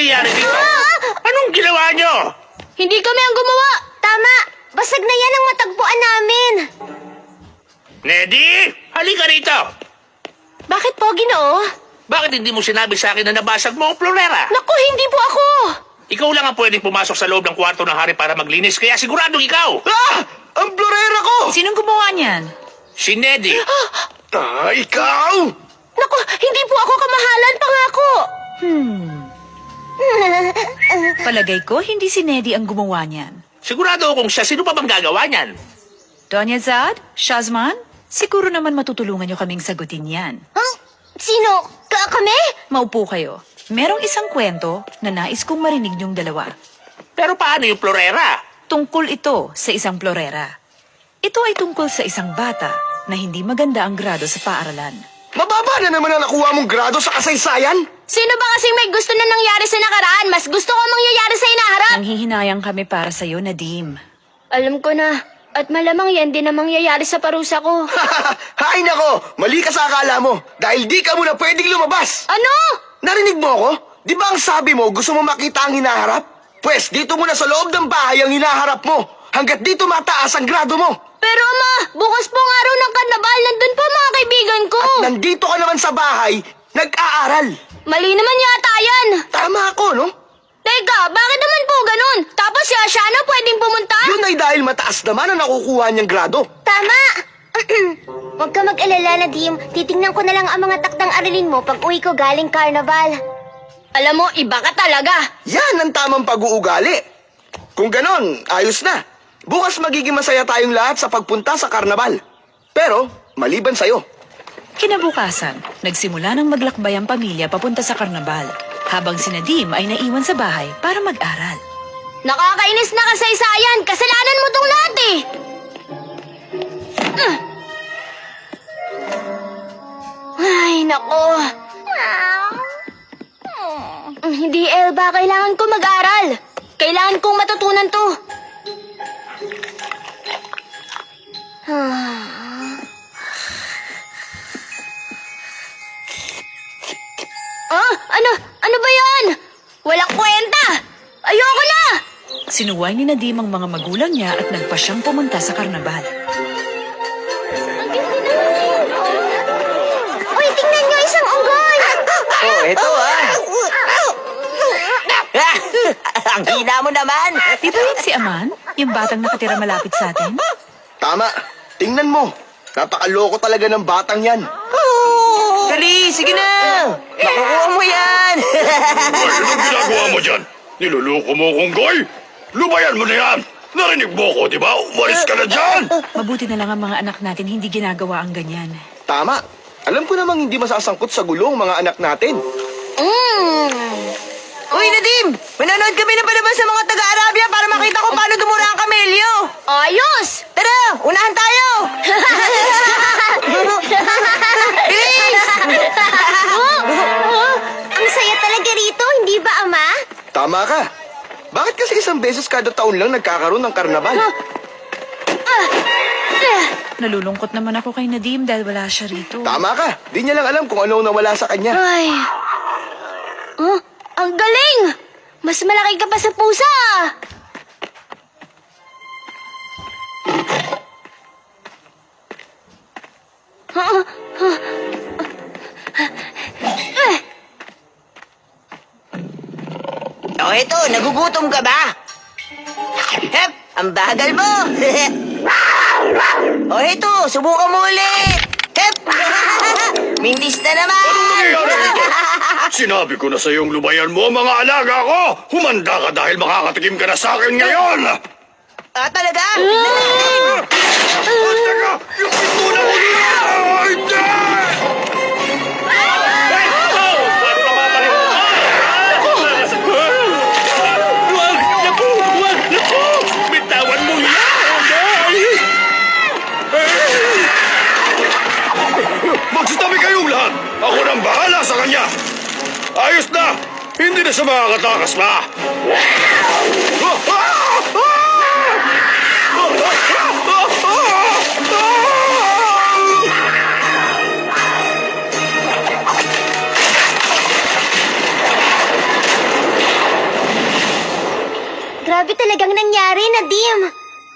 nangyayari dito? Anong ginawa nyo? Hindi kami ang gumawa! Tama! Basag na yan ang matagpuan namin! Nedy, halika rito. Bakit po, Ginoo? Bakit hindi mo sinabi sa akin na nabasag mo ang florera? Naku, hindi po ako! Ikaw lang ang pwedeng pumasok sa loob ng kwarto ng hari para maglinis, kaya siguradong ikaw. Ah! Ang florera ko! Sinong gumawa niyan? Si Nedy. Ikaw! Naku, hindi po ako kamahalan, pangako! Palagay ko, hindi si Nedy ang gumawa niyan. Sigurado akong siya. Sino pa bang gagawa niyan? Doña Zad, Shazman, siguro naman matutulungan niyo kaming sagutin yan. Huh? Sino? Kami? Maupo kayo. Merong isang kwento na nais kong marinig niyong dalawa. Pero paano yung florera? Tungkol ito sa isang florera. Ito ay tungkol sa isang bata na hindi maganda ang grado sa paaralan. Mababa na naman ang nakuha mong grado sa kasaysayan? Sino ba kasing may gusto na nangyari sa nakaraan? Mas gusto ko mangyayari sa inaharap! Nanghihinayang kami para sa'yo, Nadim. Alam ko na. At malamang yan din ang mangyayari sa parusa ko. Hay nako! Mali ka sa akala mo. Dahil di ka muna pwedeng lumabas. Ano? Narinig mo ako? Di ba ang sabi mo gusto mo makita ang hinaharap? Pwes, dito muna sa loob ng bahay ang hinaharap mo. Hanggat dito mataas ang grado mo. Pero ama, bukas po ang araw ng karnabal. Nandun pa mga kaibigan ko. At nandito ka naman sa bahay, nag-aaral. Mali naman yata yan. Tama ako, no? Teka, bakit naman po ganun? Tapos si Ashana pwedeng pumunta? Yun ay dahil mataas naman ang nakukuha niyang grado. Tama! Huwag ka mag-alala, Nadim. Titingnan ko na lang ang mga taktang aralin mo pag uwi ko galing karnabal. Alam mo, iba ka talaga. Yan ang tamang pag-uugali. Kung ganon, ayos na. Bukas magiging masaya tayong lahat sa pagpunta sa karnabal. Pero, maliban sa'yo. Kinabukasan, nagsimula ng maglakbay ang pamilya papunta sa karnabal, habang si Nadim ay naiwan sa bahay para mag-aral. Nakakainis na kasaysayan. Kasalanan mo tong lahat eh. Ay, nako. Hindi, Elba. Kailangan ko mag-aral. Kailangan kong matutunan to. Ano ba yan? Walang kwenta! Ayoko na! Sinuway ni Nadim ang mga magulang niya at nagpa siyang pumunta sa karnabal. Uy, tingnan niyo isang unggoy! Oh, eto Ang hina mo naman! Di ba yun si Aman? Yung batang nakatira malapit sa atin? Tama. Tingnan mo. Napakaloko talaga ng batang yan. Dali, sige na! Makukuha mo yan! Ay, anong ginagawa mo dyan? Niluloko mo kong goy? Lubayan mo na yan! Narinig mo ko, di ba? Umalis ka na dyan! Mabuti na lang ang mga anak natin hindi ginagawa ang ganyan. Tama. Alam ko namang hindi masasangkot sa gulong mga anak natin. Uy, Nadim! Manonood kami ng palabas sa mga taga-Arabia para makita ko paano dumura ang kamelyo! Ayos! Tara, unahan tayo! Bilis! Ang saya talaga rito, hindi ba, Ama? Tama ka. Bakit kasi isang beses kada taon lang nagkakaroon ng karnabal? Nalulungkot naman ako kay Nadim dahil wala siya rito. Tama ka. Di niya lang alam kung ano nawala sa kanya. Ay. Ang galing! Mas malaki ka pa sa pusa! O, eto, nagugutom ka ba? Hep, ang bagal mo! O, eto, subukan mo ulit! Hep! Mintis na naman! Nangyayari dito? Sinabi ko na sa iyong lubayan mo ang mga alaga ko! Humanda ka dahil makakatikim ka na sa akin ngayon! Ah, talaga? Tignan natin! Teka! Yung pinto na ko nila! Hindi! Paano namamalik mo? Wag! Naku! Wag! Naku! Bitawan mo yan! Magsitabi kayong lahat! Ako nang bahala sa kanya! Ayos na! Hindi na siya makakatakas pa! Grabe talagang nangyari, Nadim.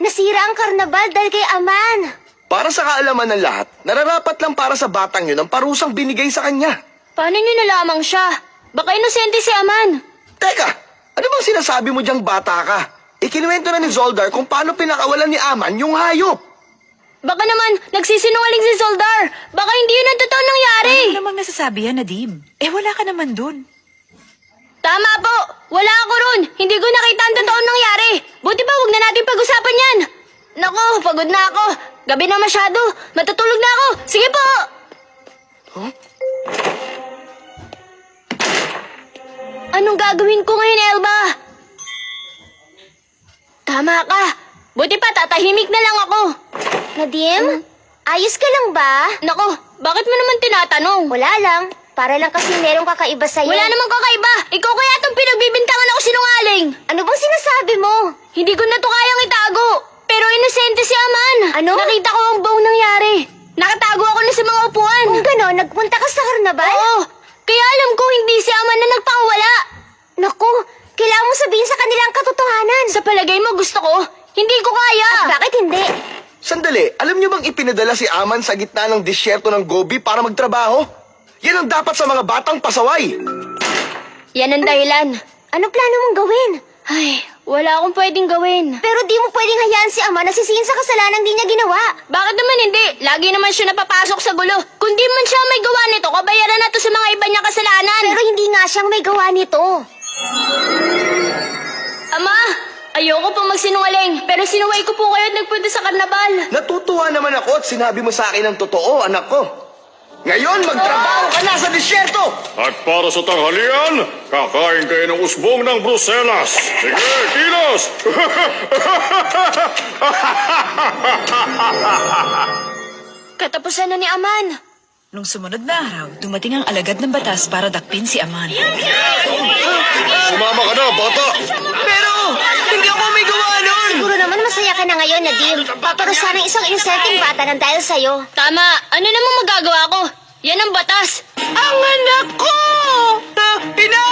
Nasira ang karnabal dahil kay Aman. Para sa kaalaman ng lahat, nararapat lang para sa batang yun ang parusang binigay sa kanya. Paano niyo nalamang siya? Baka inosente si Aman. Teka, ano bang sinasabi mo diyang bata ka? Ikinuwento na ni Zoldar kung paano pinakawalan ni Aman yung hayop. Baka naman, nagsisinungaling si Zoldar. Baka hindi yun ang totoong nangyari. Ano namang nasasabi yan, Nadim? Eh, wala ka naman dun. Tama po. Wala ako ron. Hindi ko nakita ang totoong nangyari. Buti pa, huwag na natin pag-usapan yan. Nako, pagod na ako. Gabi na masyado. Matutulog na ako. Sige po. Anong gagawin ko ngayon, Elba? Tama ka. Buti pa, tatahimik na lang ako. Nadim? Ayos ka lang ba? Nako, bakit mo naman tinatanong? Wala lang. Para lang kasi merong kakaiba sa'yo. Wala namang kakaiba. Ikaw kaya itong pinagbibintangan ako sinungaling. Ano bang sinasabi mo? Hindi ko na to kayang itago. Pero inosente si Aman. Ano? Nakita ko ang buong nangyari. Nakatago ako na sa mga upuan. Kung gano'n, nagpunta ka sa karnabal? Oo. Kaya alam ko hindi si Aman na nagpakawala. Naku, kailangan mo sabihin sa kanila ang katotohanan. Sa palagay mo gusto ko? Hindi ko kaya. At bakit hindi? Sandali, alam niyo bang ipinadala si Aman sa gitna ng disyerto ng Gobi para magtrabaho? Yan ang dapat sa mga batang pasaway. Yan ang dahilan. Ano plano mong gawin? Ay, wala akong pwedeng gawin. Pero di mo pwedeng hayaan si Ama na sisihin sa kasalanan di niya ginawa. Bakit naman hindi? Lagi naman siya napapasok sa gulo. Kung di man siya may gawa nito, kabayaran na to sa mga iba niya kasalanan. Pero hindi nga siyang may gawa nito. Ama, ayoko pong magsinungaling. Pero sinuway ko po kayo at nagpunta sa karnabal. Natutuwa naman ako at sinabi mo sa akin ang totoo, anak ko. Ngayon, magtrabaho ka na sa disyerto! At para sa tanghalian, kakain kayo ng usbong ng Bruselas. Sige, kilos! Katapusan na ni Aman. Nung sumunod na araw, dumating ang alagad ng batas para dakpin si Aman. Sumama ka na, bata! Pero, hindi ako may gawa nun! Siguro naman masaya ka na ngayon, Nadim. Paparusahan ng isang inosenteng bata ng dahil sa'yo. Tama. Ano namang magagawa ko? Yan ang batas. Ang anak ko! Ina!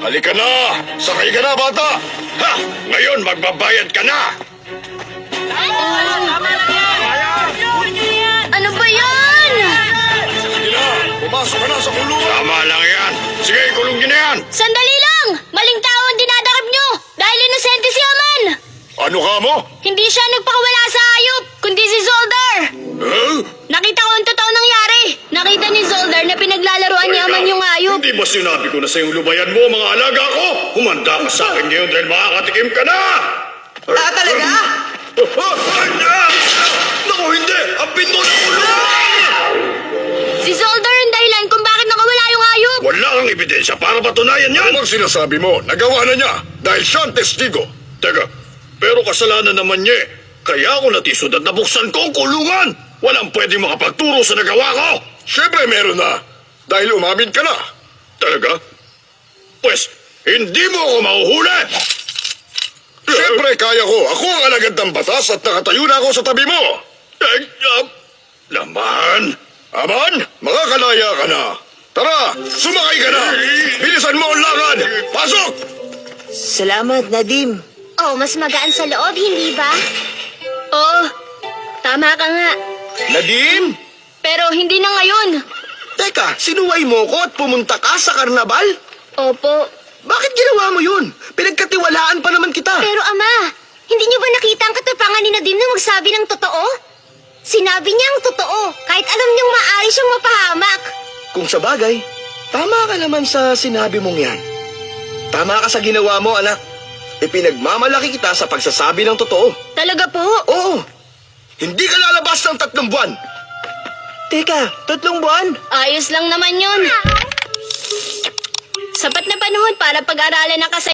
Halika na! Sakay ka na, bata! Ha! Ngayon, magbabayad ka na! Ano ba yan? Sige na! Pumasok ka na sa kulungan! Tama lang yan! Sige, kulong niyo na yan! Sandali lang! Maling tao ang dinadakip nyo! Dahil inosente si Aman! Ano ka mo? Hindi siya nagpakawala sa hayop, kundi si Zoldar! Huh? Nakita ko ang totoo nangyari! Nakita ni Zoldar na pinaglalaroan ni Aman yung hayop! Hindi ba sinabi ko na sa iyong lubayan mo, mga alaga ko? Humanda ka sa akin ngayon dahil makakatikim ka na! Talaga? Naku, hindi! Ang pinto na kulungan! Si Zoldar ang dahilan kung bakit nakawala yung hayop! Wala kang ebidensya para patunayan yan! Ano sinasabi mo? Nagawa na niya dahil siya ang testigo. Teka, pero kasalanan naman niya eh. Kaya ako natisod at nabuksan ko ang kulungan. Walang pwedeng makapagturo sa nagawa ko. Siyempre meron na. Dahil umamin ka na. Talaga? Pues, hindi mo ako mahuhuli. Siyempre kaya ko. Ako ang alagad ng batas at nakatayo na ako sa tabi mo. Laman. Aman, makakalaya ka na. Tara, sumakay ka na. Bilisan mo ang lakad. Pasok! Salamat, Nadim. Oh, mas magaan sa loob, hindi ba? Oo, tama ka nga. Nadim? Pero hindi na ngayon. Teka, sinuway mo ko at pumunta ka sa karnabal? Opo. Bakit ginawa mo yun? Pinagkatiwalaan pa naman kita. Pero Ama, hindi niyo ba nakita ang katapangan ni Nadim na magsabi ng totoo? Sinabi niya ang totoo, kahit alam niyang maaari siyang mapahamak. Kung sa bagay, tama ka naman sa sinabi mong yan. Tama ka sa ginawa mo, anak. Ipinagmamalaki kita sa pagsasabi ng totoo. Talaga po? Oo. Hindi ka lalabas ng 3 buwan. Teka, 3 buwan? Ayos lang naman yun. Sapat na panahon para pag-aralan ang